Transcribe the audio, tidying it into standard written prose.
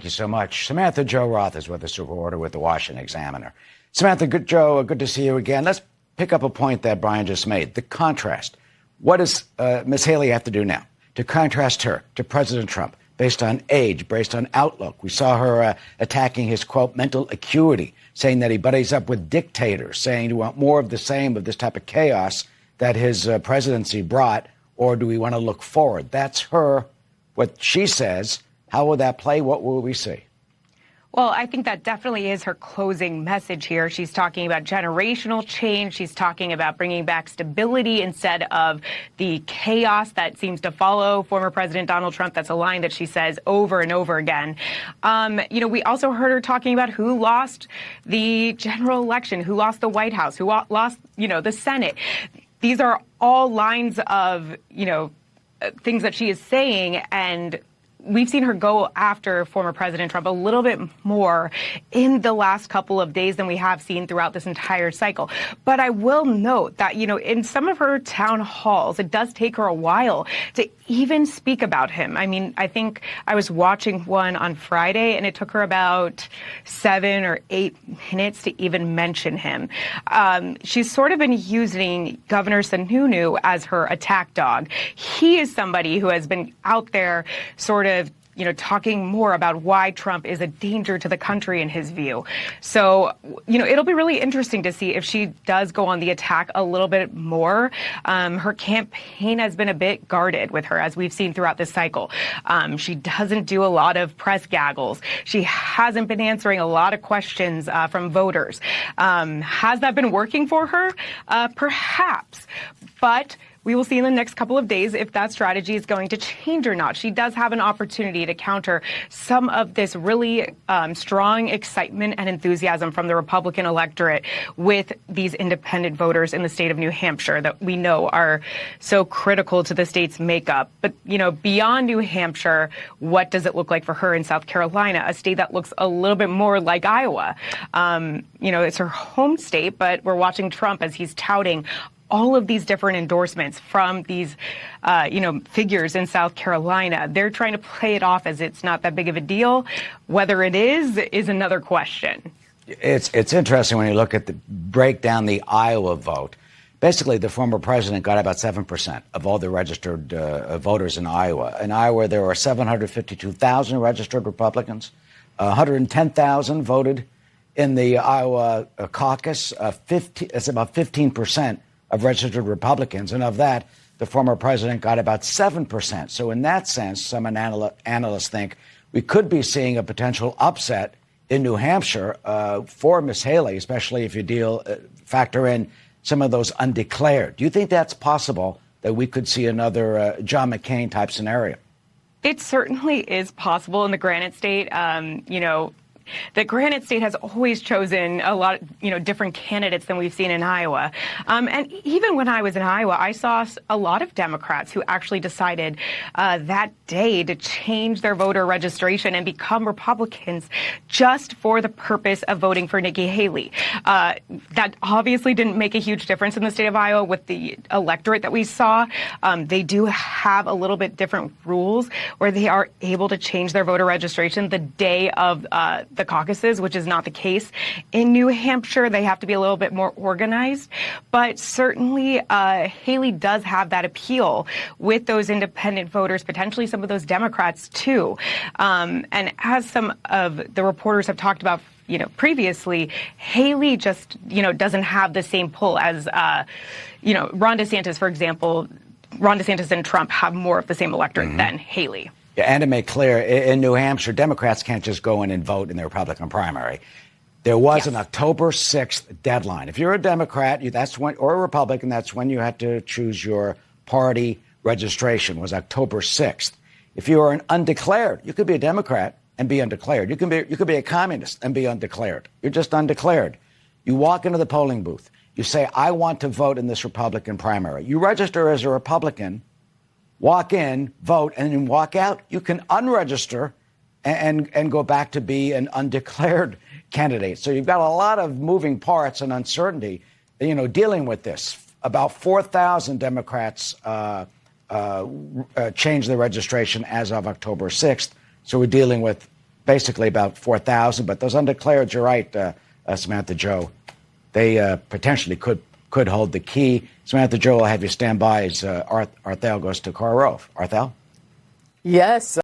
Thank you so much. Samantha-Jo Roth is with us, a reporter with the Washington Examiner. Samantha, Joe, good to see you again. Let's pick up a point that Brian just made, the contrast. What does Ms. Haley have to do now to contrast her to President Trump based on age, based on outlook? We saw her attacking his, quote, mental acuity, saying that he buddies up with dictators, saying, do we want more of the same of this type of chaos that his presidency brought, or do we want to look forward? That's her, what she says. How will that play? What will we see? Well, I think that definitely is her closing message here. She's talking about generational change. She's talking about bringing back stability instead of the chaos that seems to follow former President Donald Trump. That's a line that she says over and over again. We also heard her talking about who lost the general election, who lost the White House, who lost, the Senate. These are all lines of, things that she is saying, and we've seen her go after former President Trump a little bit more in the last couple of days than we have seen throughout this entire cycle. But I will note that, in some of her town halls, it does take her a while to even speak about him. I mean, I think I was watching one on Friday, and it took her about 7 or 8 minutes to even mention him. She's sort of been using Governor Sununu as her attack dog. He is somebody who has been out there sort of talking more about why Trump is a danger to the country in his view. So, it'll be really interesting to see if she does go on the attack a little bit more. Her campaign has been a bit guarded with her, as we've seen throughout this cycle. She doesn't do a lot of press gaggles. She hasn't been answering a lot of questions from voters. Has that been working for her? Perhaps. But we will see in the next couple of days if that strategy is going to change or not. She does have an opportunity to counter some of this really strong excitement and enthusiasm from the Republican electorate with these independent voters in the state of New Hampshire that we know are so critical to the state's makeup. But, beyond New Hampshire, what does it look like for her in South Carolina, a state that looks a little bit more like Iowa? It's her home state, but we're watching Trump as he's touting all of these different endorsements from these, figures in South Carolina. They're trying to play it off as it's not that big of a deal. Whether it is another question. It's interesting when you look at break down the Iowa vote. Basically, the former president got about 7% of all the registered voters in Iowa. In Iowa, there were 752,000 registered Republicans. 110,000 voted in the Iowa caucus. It's about 15% of registered Republicans, and of that, the former president got about 7%. So in that sense, some analysts think we could be seeing a potential upset in New Hampshire for Ms. Haley, especially if you factor in some of those undeclared. Do you think that's possible, that we could see another John McCain type scenario? It certainly is possible in the Granite State. The Granite State has always chosen a lot, different candidates than we've seen in Iowa. And even when I was in Iowa, I saw a lot of Democrats who actually decided that day to change their voter registration and become Republicans just for the purpose of voting for Nikki Haley. That obviously didn't make a huge difference in the state of Iowa with the electorate that we saw. They do have a little bit different rules where they are able to change their voter registration the day of the caucuses, which is not the case in New Hampshire. They have to be a little bit more organized. But certainly Haley does have that appeal with those independent voters, potentially some of those Democrats too. And as some of the reporters have talked about previously, Haley just, doesn't have the same pull as, Ron DeSantis, for example. Ron DeSantis and Trump have more of the same electorate than Haley. Yeah, and to make clear, in New Hampshire, Democrats can't just go in and vote in the Republican primary. There was an October 6th deadline. If you're a Democrat, or a Republican, that's when you had to choose your party registration, was October 6th. If you are an undeclared, you could be a Democrat and be undeclared. You could be a communist and be undeclared. You're just undeclared. You walk into the polling booth. You say, I want to vote in this Republican primary. You register as a Republican, walk in, vote, and then walk out. You can unregister and go back to be an undeclared candidate. So you've got a lot of moving parts and uncertainty, dealing with this. About 4,000 Democrats changed their registration as of October 6th. So we're dealing with basically about 4,000. But those undeclared, you're right, Samantha-Jo, they potentially could hold the key. Samantha-Jo, will have you stand by as Arthel goes to Cora Roth. Arthel? Yes.